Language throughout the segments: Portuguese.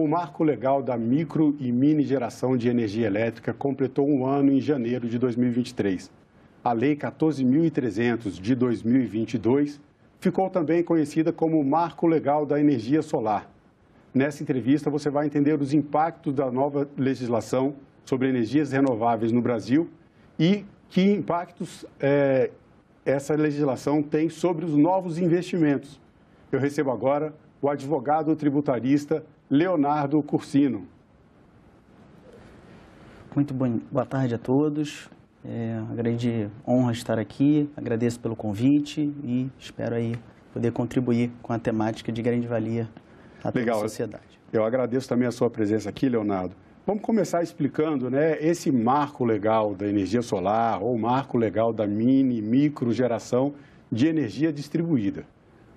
O marco legal da micro e mini geração de energia elétrica completou um ano em janeiro de 2023. A Lei 14.300 de 2022 ficou também conhecida como Marco Legal da Energia Solar. Nessa entrevista, você vai entender os impactos da nova legislação sobre energias renováveis no Brasil e que impactos essa legislação tem sobre os novos investimentos. Eu recebo agora o advogado tributarista Leonardo Cursino. Muito boa tarde a todos. Uma grande honra estar aqui, agradeço pelo convite e espero aí poder contribuir com a temática de grande valia a toda a sociedade. Eu agradeço também a sua presença aqui, Leonardo. Vamos começar explicando, esse marco legal da energia solar ou marco legal da mini e micro geração de energia distribuída.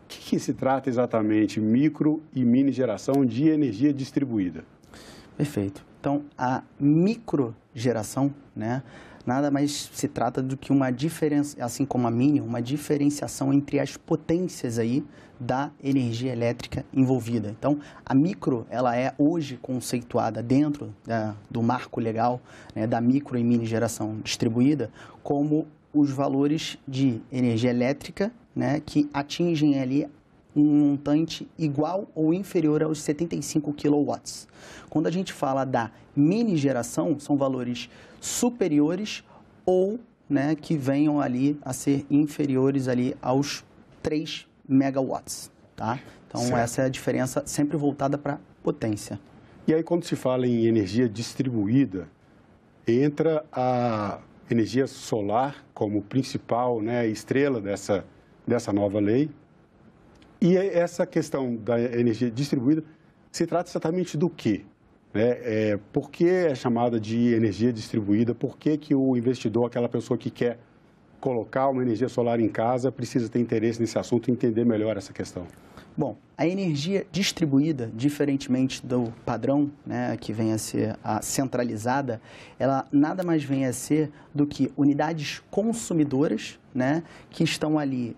O que se trata exatamente micro e mini geração de energia distribuída? Perfeito. Então, a microgeração, nada mais se trata do que uma diferença, assim como a mini, uma diferenciação entre as potências aí da energia elétrica envolvida. Então, a micro, ela é hoje conceituada dentro do marco legal, da micro e mini geração distribuída, como os valores de energia elétrica, que atingem ali um montante igual ou inferior aos 75 kW. Quando a gente fala da mini geração, são valores superiores ou que venham ali a ser inferiores ali aos 3 megawatts. Tá? Então, certo. Essa é a diferença sempre voltada para potência. E aí, quando se fala em energia distribuída, entra a energia solar como principal estrela dessa nova lei. E essa questão da energia distribuída se trata exatamente do quê? Por que é chamada de energia distribuída? Por que o investidor, aquela pessoa que quer colocar uma energia solar em casa, precisa ter interesse nesse assunto e entender melhor essa questão? Bom, a energia distribuída, diferentemente do padrão, que vem a ser a centralizada, ela nada mais vem a ser do que unidades consumidoras, que estão ali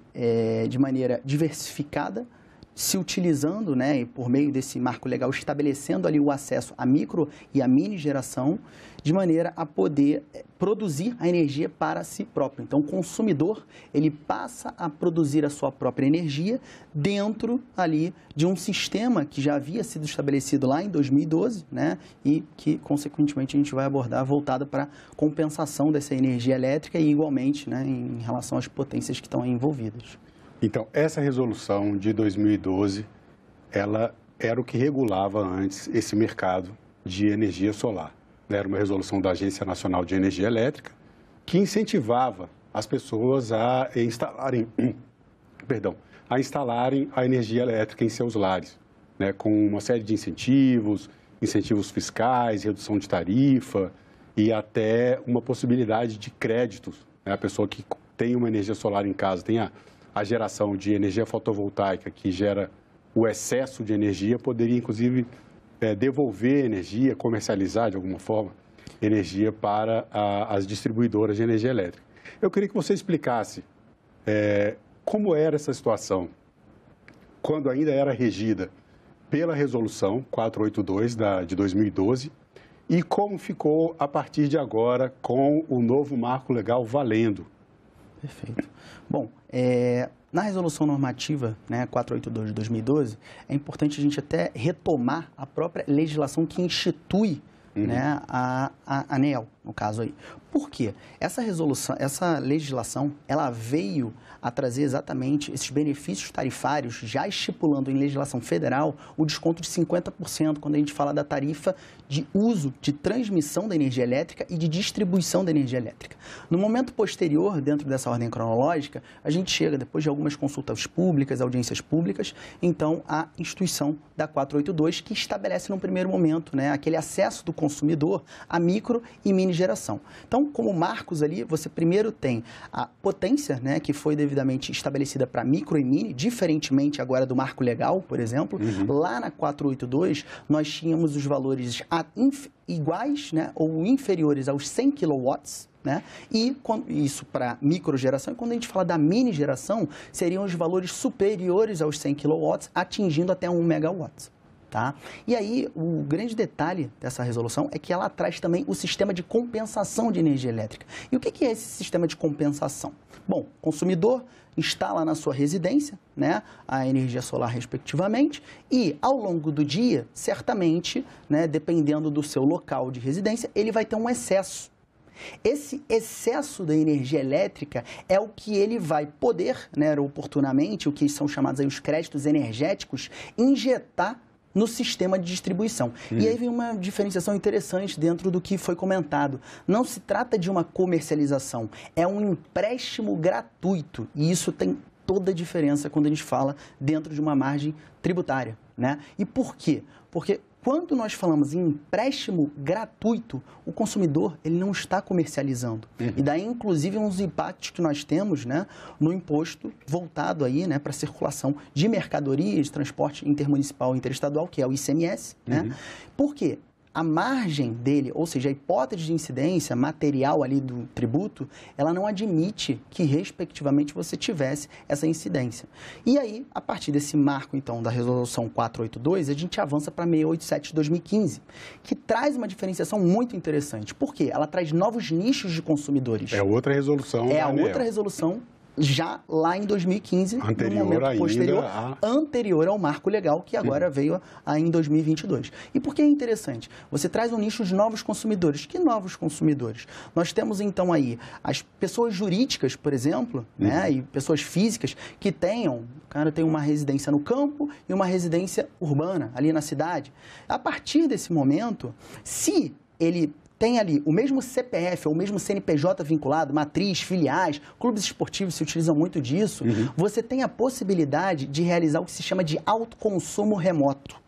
de maneira diversificada, se utilizando, e por meio desse marco legal, estabelecendo ali o acesso à micro e à mini geração, de maneira a poder produzir a energia para si próprio. Então, o consumidor, ele passa a produzir a sua própria energia dentro ali de um sistema que já havia sido estabelecido lá em 2012, e que, consequentemente, a gente vai abordar voltado para a compensação dessa energia elétrica e, igualmente, em relação às potências que estão aí envolvidas. Então, essa resolução de 2012, ela era o que regulava antes esse mercado de energia solar. Era uma resolução da Agência Nacional de Energia Elétrica que incentivava as pessoas a instalarem a energia elétrica em seus lares, com uma série de incentivos fiscais, redução de tarifa e até uma possibilidade de créditos. A pessoa que tem uma energia solar em casa, tem a geração de energia fotovoltaica, que gera o excesso de energia, poderia, inclusive, devolver energia, comercializar, de alguma forma, energia para as distribuidoras de energia elétrica. Eu queria que você explicasse como era essa situação, quando ainda era regida pela Resolução 482 de 2012, e como ficou a partir de agora com o novo marco legal valendo. Perfeito. Bom, na resolução normativa 482 de 2012, é importante a gente até retomar a própria legislação que institui a ANEEL, no caso aí. Por quê? Essa legislação, ela veio a trazer exatamente esses benefícios tarifários, já estipulando em legislação federal o desconto de 50% quando a gente fala da tarifa de uso, de transmissão da energia elétrica e de distribuição da energia elétrica. No momento posterior, dentro dessa ordem cronológica, a gente chega, depois de algumas consultas públicas, audiências públicas, então a instituição da 482, que estabelece no primeiro momento aquele acesso do consumidor à micro e mini geração. Então, como marcos ali, você primeiro tem a potência, que foi devidamente estabelecida para micro e mini, diferentemente agora do marco legal, por exemplo. Lá na 482, nós tínhamos os valores iguais, ou inferiores aos 100 kW, e isso para microgeração. E quando a gente fala da mini geração, seriam os valores superiores aos 100 kW, atingindo até 1 MW. Tá? E aí, o grande detalhe dessa resolução é que ela traz também o sistema de compensação de energia elétrica. E o que é esse sistema de compensação? Bom, o consumidor instala na sua residência, né, a energia solar respectivamente, e ao longo do dia, certamente, né, dependendo do seu local de residência, ele vai ter um excesso. Esse excesso da energia elétrica é o que ele vai poder, né, oportunamente, o que são chamados aí os créditos energéticos, injetar no sistema de distribuição. E aí vem uma diferenciação interessante dentro do que foi comentado. Não se trata de uma comercialização, é um empréstimo gratuito. E isso tem toda a diferença quando a gente fala dentro de uma margem tributária, né? E por quê? Porque quando nós falamos em empréstimo gratuito, o consumidor ele não está comercializando. E daí, inclusive, uns impactos que nós temos, né, no imposto voltado aí, né, para a circulação de mercadorias, de transporte intermunicipal e interestadual, que é o ICMS. Né? Por quê? A margem dele, ou seja, a hipótese de incidência material ali do tributo, ela não admite que, respectivamente, você tivesse essa incidência. E aí, a partir desse marco, então, da Resolução 482, a gente avança para 687 de 2015, que traz uma diferenciação muito interessante. Por quê? Ela traz novos nichos de consumidores. É outra resolução. É a outra resolução já lá em 2015, anterior, no momento posterior, anterior ao marco legal, que agora veio em 2022. E por que é interessante? Você traz um nicho de novos consumidores. Que novos consumidores? Nós temos, então, aí as pessoas jurídicas, por exemplo, né, e pessoas físicas que tenham, o cara tem uma residência no campo e uma residência urbana, ali na cidade. A partir desse momento, se ele tem ali o mesmo CPF ou o mesmo CNPJ vinculado, matriz, filiais, clubes esportivos se utilizam muito disso, você tem a possibilidade de realizar o que se chama de autoconsumo remoto.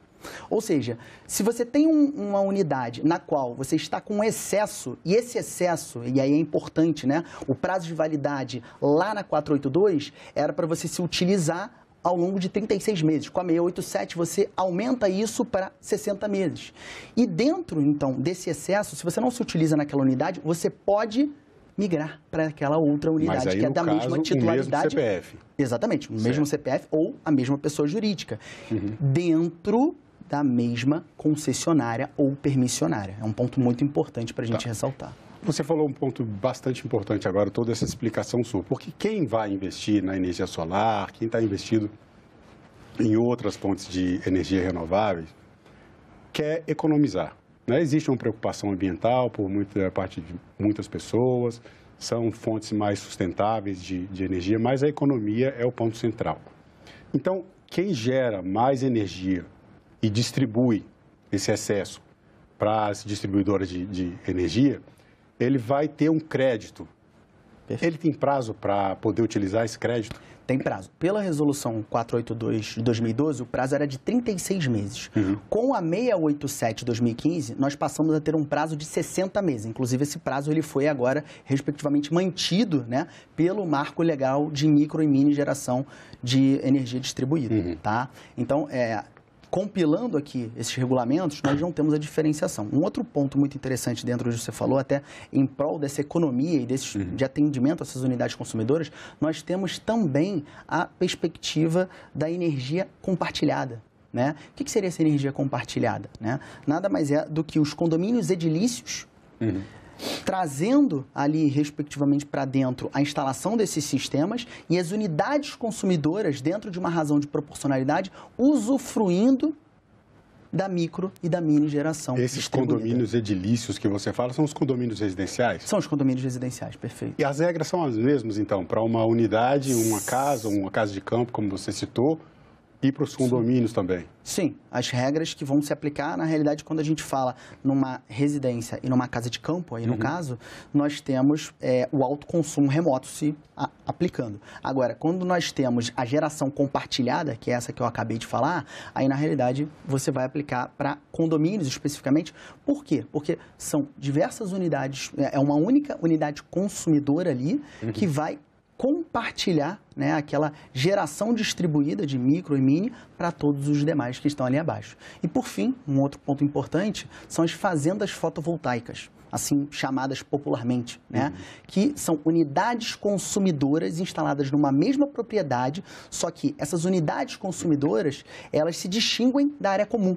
Ou seja, se você tem uma unidade na qual você está com excesso, e esse excesso, e aí é importante, né, o prazo de validade lá na 482 era para você se utilizar ao longo de 36 meses. Com a 687, você aumenta isso para 60 meses. E dentro, então, desse excesso, se você não se utiliza naquela unidade, você pode migrar para aquela outra unidade, mas aí, que é da mesma titularidade. O mesmo CPF. Exatamente, o mesmo CPF ou a mesma pessoa jurídica. Dentro da mesma concessionária ou permissionária. É um ponto muito importante para a gente ressaltar. Você falou um ponto bastante importante agora, toda essa explicação sua. Porque quem vai investir na energia solar, quem está investido em outras fontes de energia renováveis, quer economizar. Né? Existe uma preocupação ambiental por parte de muitas pessoas, são fontes mais sustentáveis de energia, mas a economia é o ponto central. Então, quem gera mais energia e distribui esse excesso para as distribuidoras de energia, ele vai ter um crédito. Perfeito. Ele tem prazo para poder utilizar esse crédito? Tem prazo. Pela Resolução 482 de 2012, o prazo era de 36 meses. Com a 687 de 2015, nós passamos a ter um prazo de 60 meses. Inclusive, esse prazo ele foi agora, respectivamente, mantido, né, pelo marco legal de micro e mini geração de energia distribuída. Tá? Então, compilando aqui esses regulamentos, nós não temos a diferenciação. Um outro ponto muito interessante dentro do que você falou, até em prol dessa economia e de atendimento a essas unidades consumidoras, nós temos também a perspectiva da energia compartilhada. Né? O que seria essa energia compartilhada? Né? Nada mais é do que os condomínios edilícios trazendo ali, respectivamente, para dentro a instalação desses sistemas e as unidades consumidoras, dentro de uma razão de proporcionalidade, usufruindo da micro e da mini geração. Esses condomínios edilícios que você fala são os condomínios residenciais? São os condomínios residenciais, perfeito. E as regras são as mesmas, então, para uma unidade, uma casa de campo, como você citou, e para os condomínios também? Sim, as regras que vão se aplicar, na realidade, quando a gente fala numa residência e numa casa de campo, aí no caso, nós temos o autoconsumo remoto se aplicando. Agora, quando nós temos a geração compartilhada, que é essa que eu acabei de falar, aí na realidade você vai aplicar para condomínios especificamente. Por quê? Porque são diversas unidades, é uma única unidade consumidora ali que vai compartilhar, né, aquela geração distribuída de micro e mini para todos os demais que estão ali abaixo. E, por fim, um outro ponto importante são as fazendas fotovoltaicas, assim chamadas popularmente, né, que são unidades consumidoras instaladas numa mesma propriedade, só que essas unidades consumidoras, elas se distinguem da área comum.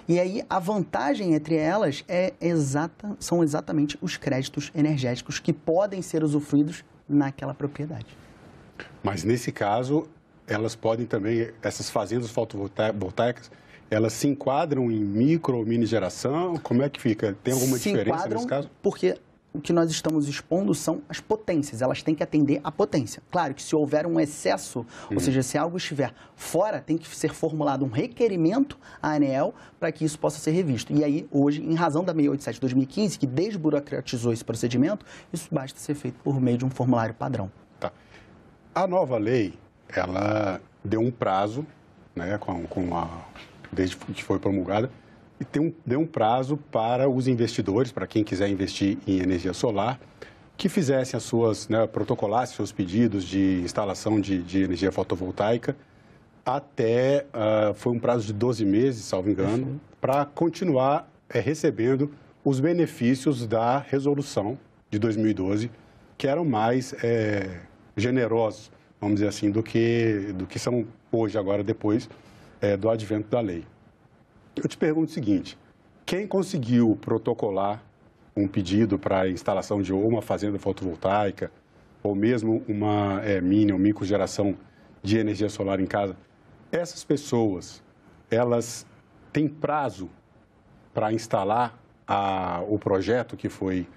E aí a vantagem entre elas são exatamente os créditos energéticos que podem ser usufruídos naquela propriedade. Mas nesse caso, elas podem também, essas fazendas fotovoltaicas, elas se enquadram em micro ou mini geração? Como é que fica? Tem alguma diferença nesse caso? Porque o que nós estamos expondo são as potências, elas têm que atender à potência. Claro que se houver um excesso, ou seja, se algo estiver fora, tem que ser formulado um requerimento à ANEEL para que isso possa ser revisto. E aí, hoje, em razão da 687 de 2015, que desburocratizou esse procedimento, isso basta ser feito por meio de um formulário padrão. Tá. A nova lei, ela deu um prazo, né, desde que foi promulgada, e deu um prazo para os investidores, para quem quiser investir em energia solar, que fizessem as suas, né, protocolassem seus pedidos de instalação de energia fotovoltaica até, foi um prazo de 12 meses, salvo engano, para continuar recebendo os benefícios da resolução de 2012, que eram mais generosos, vamos dizer assim, do que são hoje, agora, depois do advento da lei. Eu te pergunto o seguinte, quem conseguiu protocolar um pedido para a instalação de uma fazenda fotovoltaica ou mesmo uma mini ou micro geração de energia solar em casa, essas pessoas, elas têm prazo para instalar o projeto que foi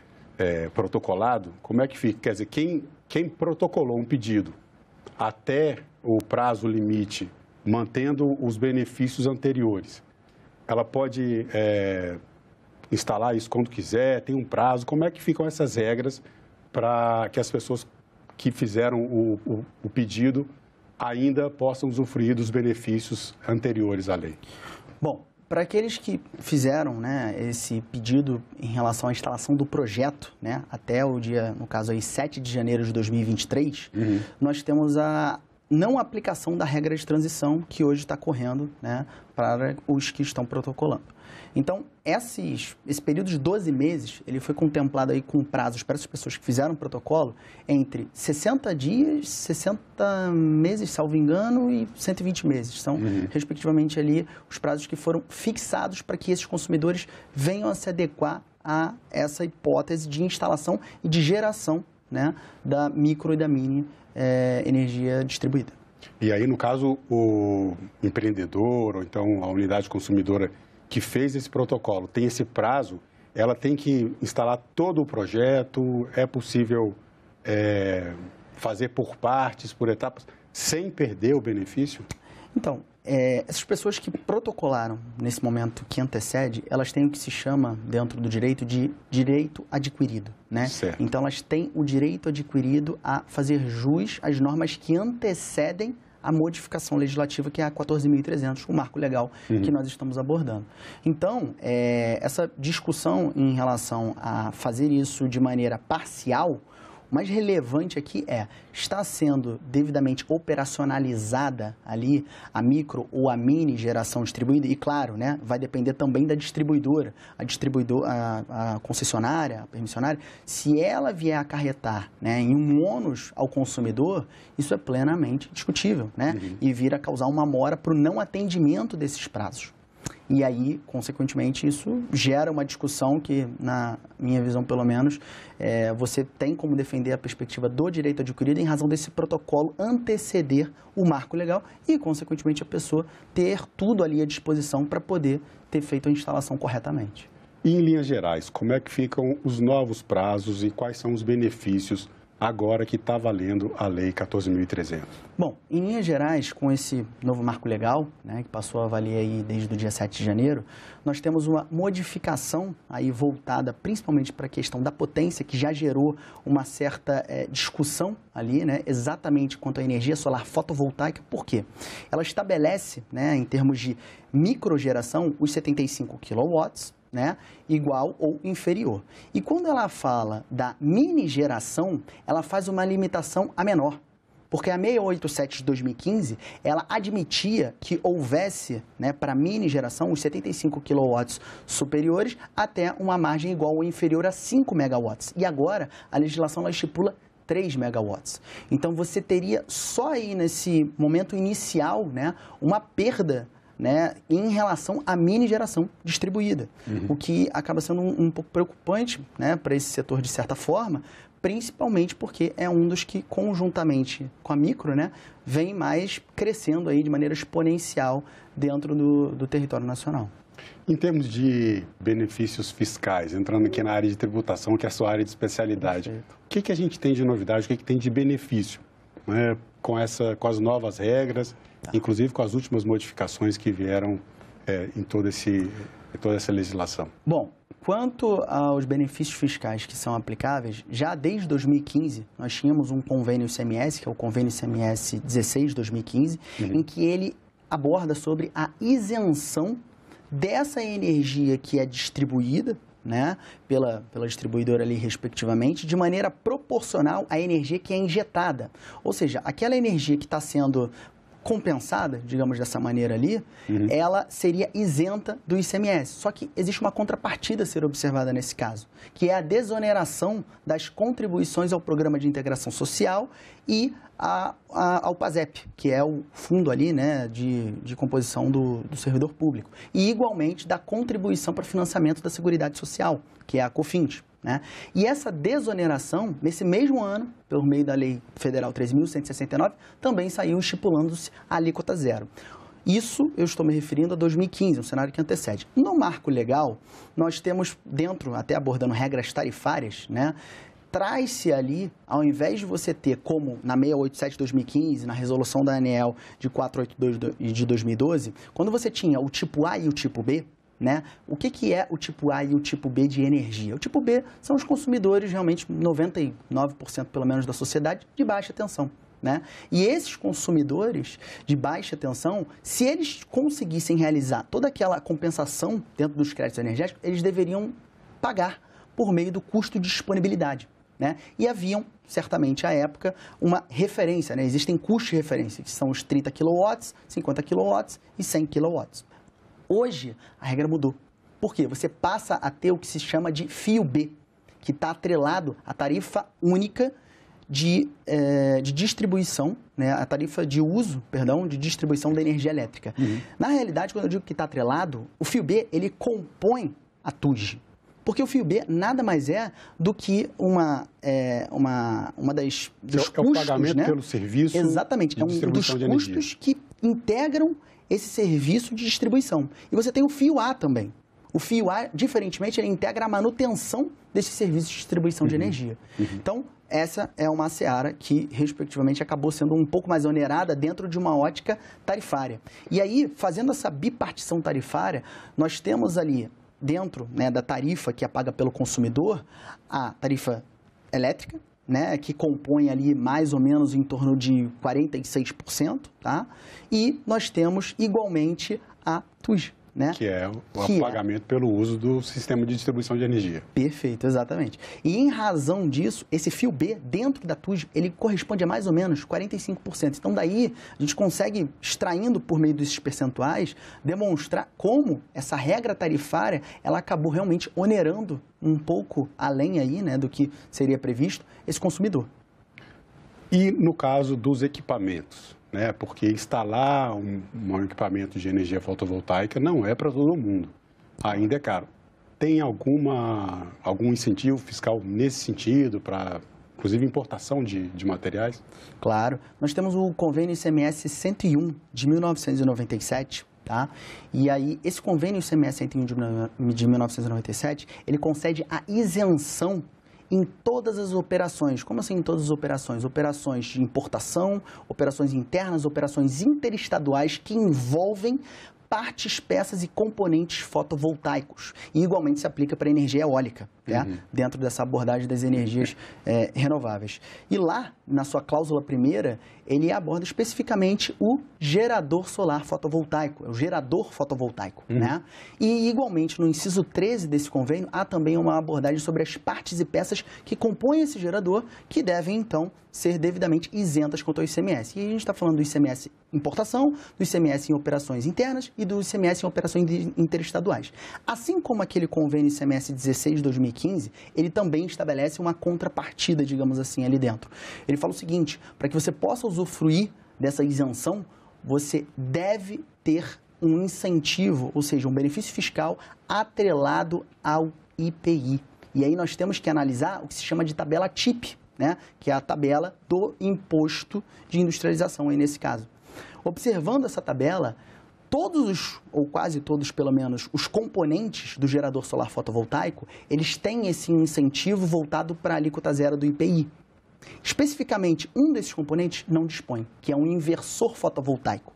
protocolado? Como é que fica? Quer dizer, quem protocolou um pedido até o prazo limite, mantendo os benefícios anteriores, ela pode instalar isso quando quiser, tem um prazo? Como é que ficam essas regras para que as pessoas que fizeram o pedido ainda possam usufruir dos benefícios anteriores à lei? Bom, para aqueles que fizeram, né, esse pedido em relação à instalação do projeto, né, até o dia, no caso aí, 7 de janeiro de 2023, nós temos a não aplicação da regra de transição que hoje está correndo, né, para os que estão protocolando. Então, esse período de 12 meses, ele foi contemplado aí com prazos para essas pessoas que fizeram o protocolo entre 60 dias, 60 meses, salvo engano, e 120 meses. São, respectivamente, ali os prazos que foram fixados para que esses consumidores venham a se adequar a essa hipótese de instalação e de geração, né, da micro e da mini energia distribuída. E aí, no caso, o empreendedor ou então a unidade consumidora que fez esse protocolo tem esse prazo, ela tem que instalar todo o projeto? É possível fazer por partes, por etapas, sem perder o benefício? Então, essas pessoas que protocolaram nesse momento que antecede, elas têm o que se chama, dentro do direito, de direito adquirido, né? Certo. Então, elas têm o direito adquirido a fazer jus às normas que antecedem a modificação legislativa, que é a 14.300, o marco legal que nós estamos abordando. Então, essa discussão em relação a fazer isso de maneira parcial, o mais relevante aqui está sendo devidamente operacionalizada ali a micro ou a mini geração distribuída? E claro, né, vai depender também da distribuidora, a concessionária, a permissionária, se ela vier acarretar, né, em um ônus ao consumidor, isso é plenamente discutível, né, e vir a causar uma mora para o não atendimento desses prazos. E aí, consequentemente, isso gera uma discussão que, na minha visão pelo menos, você tem como defender a perspectiva do direito adquirido em razão desse protocolo anteceder o marco legal e, consequentemente, a pessoa ter tudo ali à disposição para poder ter feito a instalação corretamente. E, em linhas gerais, como é que ficam os novos prazos e quais são os benefícios agora que está valendo a Lei 14.300? Bom, em linhas gerais, com esse novo marco legal, né, que passou a valer aí desde o dia 7 de janeiro, nós temos uma modificação aí voltada principalmente para a questão da potência, que já gerou uma certa discussão ali, né, exatamente quanto à energia solar fotovoltaica. Por quê? Ela estabelece, né, em termos de microgeração, os 75 kW, né, igual ou inferior. E quando ela fala da mini geração, ela faz uma limitação a menor. Porque a 687 de 2015, ela admitia que houvesse, né, para mini geração, os 75 kW superiores até uma margem igual ou inferior a 5 megawatts. E agora, a legislação ela estipula 3 megawatts. Então, você teria só aí nesse momento inicial, né, uma perda né, em relação à mini geração distribuída, o que acaba sendo um pouco preocupante, né, para esse setor de certa forma, principalmente porque é um dos que, conjuntamente com a micro, né, vem mais crescendo aí de maneira exponencial dentro do território nacional. Em termos de benefícios fiscais, entrando aqui na área de tributação, que é a sua área de especialidade, o que a gente tem de novidade, o que tem de benefício, né, com as novas regras, inclusive com as últimas modificações que vieram em toda essa legislação? Bom, quanto aos benefícios fiscais que são aplicáveis, já desde 2015 nós tínhamos um convênio ICMS, que é o convênio ICMS 16/2015, em que ele aborda sobre a isenção dessa energia que é distribuída, né, pela distribuidora ali, respectivamente, de maneira proporcional à energia que é injetada. Ou seja, aquela energia que está sendo compensada, digamos dessa maneira ali, ela seria isenta do ICMS. Só que existe uma contrapartida a ser observada nesse caso, que é a desoneração das contribuições ao Programa de Integração Social e ao PASEP, que é o fundo ali, né, de composição do servidor público. E, igualmente, da contribuição para financiamento da Seguridade Social, que é a COFINS. Né? E essa desoneração, nesse mesmo ano, por meio da Lei Federal 13.169, também saiu estipulando-se a alíquota zero. Isso eu estou me referindo a 2015, um cenário que antecede. No marco legal, nós temos dentro, até abordando regras tarifárias, né, traz-se ali, ao invés de você ter, como na 687 de 2015, na resolução da ANEEL de 482 de 2012, quando você tinha o tipo A e o tipo B, né? O que é o tipo A e o tipo B de energia? O tipo B são os consumidores, realmente 99% pelo menos da sociedade, de baixa tensão. Né? E esses consumidores de baixa tensão, se eles conseguissem realizar toda aquela compensação dentro dos créditos energéticos, eles deveriam pagar por meio do custo de disponibilidade. Né? E haviam, certamente, à época, uma referência, né? Existem custos de referência, que são os 30 kW, 50 kW e 100 kW. Hoje, a regra mudou. Por quê? Você passa a ter o que se chama de fio B, que está atrelado à tarifa única de distribuição, né? A tarifa de uso, perdão, de distribuição da energia elétrica. Na realidade, quando eu digo que está atrelado, o fio B, ele compõe a TUG. Porque o fio B nada mais é do que uma dos custos, o pagamento, né, pelo serviço. Exatamente, é um dos custos que integram esse serviço de distribuição. E você tem o fio A também. O fio A, diferentemente, ele integra a manutenção desse serviço de distribuição de energia. Então, essa é uma seara que, respectivamente, acabou sendo um pouco mais onerada dentro de uma ótica tarifária. E aí, fazendo essa bipartição tarifária, nós temos ali, dentro, né, da tarifa que é paga pelo consumidor, a tarifa elétrica, né, que compõe ali mais ou menos em torno de 46%, tá? E nós temos igualmente a TUG, né? Que é o pagamento pelo uso do sistema de distribuição de energia. Perfeito, exatamente. E em razão disso, esse fio B dentro da TUG, ele corresponde a mais ou menos 45%. Então daí a gente consegue, extraindo por meio desses percentuais, demonstrar como essa regra tarifária, ela acabou realmente onerando um pouco além aí, né, do que seria previsto, esse consumidor. E no caso dos equipamentos, né, porque instalar um equipamento de energia fotovoltaica não é para todo mundo, ainda é caro. Tem algum incentivo fiscal nesse sentido, para, inclusive, importação de materiais? Claro. Nós temos o convênio ICMS 101 de 1997, tá? E aí, esse convênio ICMS 101 de 1997, ele concede a isenção em todas as operações. Como assim em todas as operações? Operações de importação, operações internas, operações interestaduais que envolvem partes, peças e componentes fotovoltaicos. E igualmente se aplica para a energia eólica, né? Dentro dessa abordagem das energias renováveis. E lá, na sua cláusula primeira, ele aborda especificamente o gerador solar fotovoltaico, o gerador fotovoltaico, né? E igualmente, no inciso 13 desse convênio, há também uma abordagem sobre as partes e peças que compõem esse gerador, que devem, então, ser devidamente isentas quanto ao ICMS. E a gente está falando do ICMS importação, do ICMS em operações internas e do ICMS em operações interestaduais. Assim como aquele convênio ICMS 16 de 2015, ele também estabelece uma contrapartida, digamos assim, ali dentro. Ele fala o seguinte: para que você possa usufruir dessa isenção, você deve ter um incentivo, ou seja, um benefício fiscal atrelado ao IPI. E aí nós temos que analisar o que se chama de tabela TIP, né? Que é a tabela do imposto de industrialização, aí nesse caso. Observando essa tabela, todos, ou quase todos pelo menos, os componentes do gerador solar fotovoltaico, eles têm esse incentivo voltado para a alíquota zero do IPI. Especificamente, um desses componentes não dispõe, que é um inversor fotovoltaico.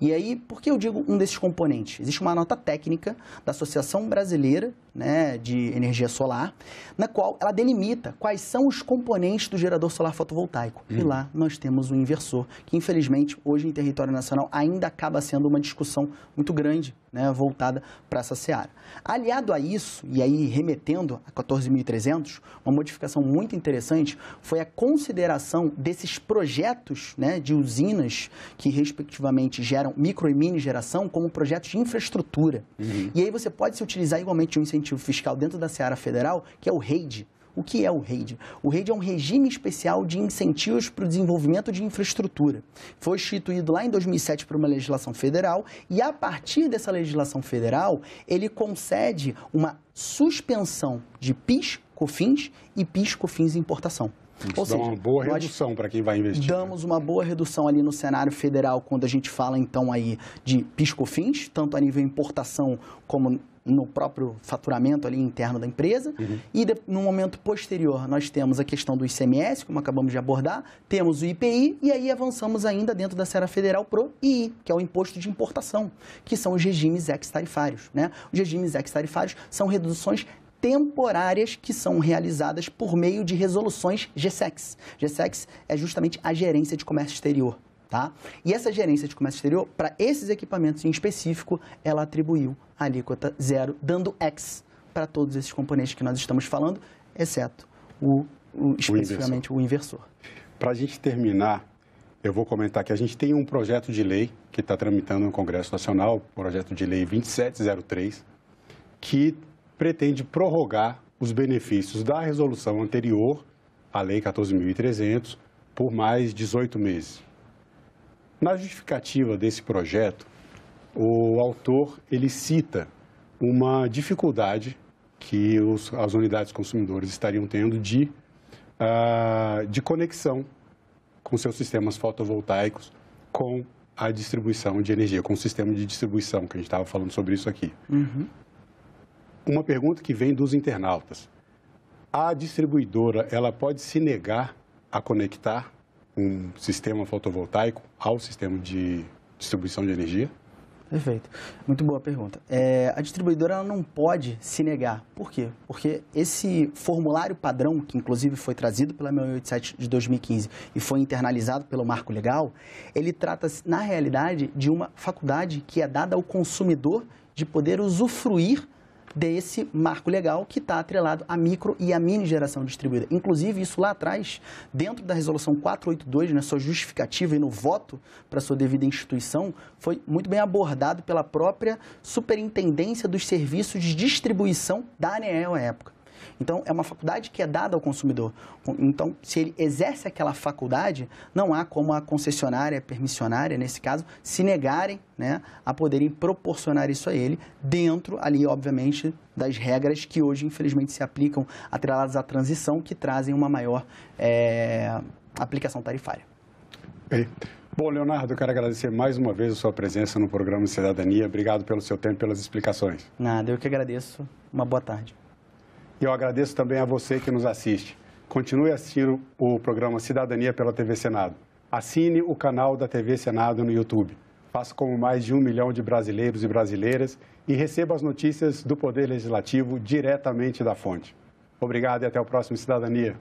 E aí, por que eu digo um desses componentes? Existe uma nota técnica da Associação Brasileira, né, de Energia Solar, na qual ela delimita quais são os componentes do gerador solar fotovoltaico. E lá nós temos o inversor, que infelizmente hoje em território nacional ainda acaba sendo uma discussão muito grande, né, voltada para essa seara. Aliado a isso, e aí remetendo a 14.300, uma modificação muito interessante foi a consideração desses projetos, né, de usinas que respectivamente geram micro e mini geração como projetos de infraestrutura. E aí você pode se utilizar igualmente de um incentivo fiscal dentro da seara federal, que é o REID. O que é o REID? O REID é um regime especial de incentivos para o desenvolvimento de infraestrutura. Foi instituído lá em 2007 por uma legislação federal e, a partir dessa legislação federal, ele concede uma suspensão de PIS, COFINS e PIS, COFINS e importação. Ou seja, dá uma boa redução para quem vai investir. Damos uma boa redução ali no cenário federal quando a gente fala, então, aí de PIS, COFINS, tanto a nível importação como no próprio faturamento ali interno da empresa. E no momento posterior nós temos a questão do ICMS, como acabamos de abordar, temos o IPI e aí avançamos ainda dentro da seara federal pro II, que é o imposto de importação, que são os regimes ex-tarifários, né? Os regimes ex-tarifários são reduções temporárias que são realizadas por meio de resoluções GSEX. GSEX é justamente a gerência de comércio exterior. Tá? E essa gerência de comércio exterior, para esses equipamentos em específico, ela atribuiu a alíquota zero, dando X para todos esses componentes que nós estamos falando, exceto especificamente o inversor. Para a gente terminar, eu vou comentar que a gente tem um projeto de lei que está tramitando no Congresso Nacional, projeto de lei 2703, que pretende prorrogar os benefícios da resolução anterior à Lei 14.300 por mais 18 meses. Na justificativa desse projeto, o autor ele cita uma dificuldade que as unidades consumidores estariam tendo de conexão com seus sistemas fotovoltaicos com a distribuição de energia, com o sistema de distribuição, que a gente estava falando sobre isso aqui. Uma pergunta que vem dos internautas. A distribuidora, ela pode se negar a conectar um sistema fotovoltaico ao sistema de distribuição de energia? Perfeito. Muito boa pergunta. A distribuidora ela não pode se negar. Por quê? Porque esse formulário padrão, que inclusive foi trazido pela 687 de 2015 e foi internalizado pelo Marco Legal, ele trata, na realidade, de uma faculdade que é dada ao consumidor de poder usufruir desse marco legal que está atrelado à micro e à mini geração distribuída. Inclusive, isso lá atrás, dentro da resolução 482, na sua justificativa e no voto para sua devida instituição, foi muito bem abordado pela própria Superintendência dos Serviços de Distribuição da ANEEL à época. Então, é uma faculdade que é dada ao consumidor. Então, se ele exerce aquela faculdade, não há como a concessionária, a permissionária, nesse caso, se negarem, né, a poderem proporcionar isso a ele, dentro ali, obviamente, das regras que hoje, infelizmente, se aplicam atreladas à transição, que trazem uma maior aplicação tarifária. Bom, Leonardo, eu quero agradecer mais uma vez a sua presença no programa Cidadania. Obrigado pelo seu tempo e pelas explicações. Nada, eu que agradeço. Uma boa tarde. E eu agradeço também a você que nos assiste. Continue assistindo o programa Cidadania pela TV Senado. Assine o canal da TV Senado no YouTube. Faça como mais de 1 milhão de brasileiros e brasileiras e receba as notícias do Poder Legislativo diretamente da fonte. Obrigado e até o próximo Cidadania.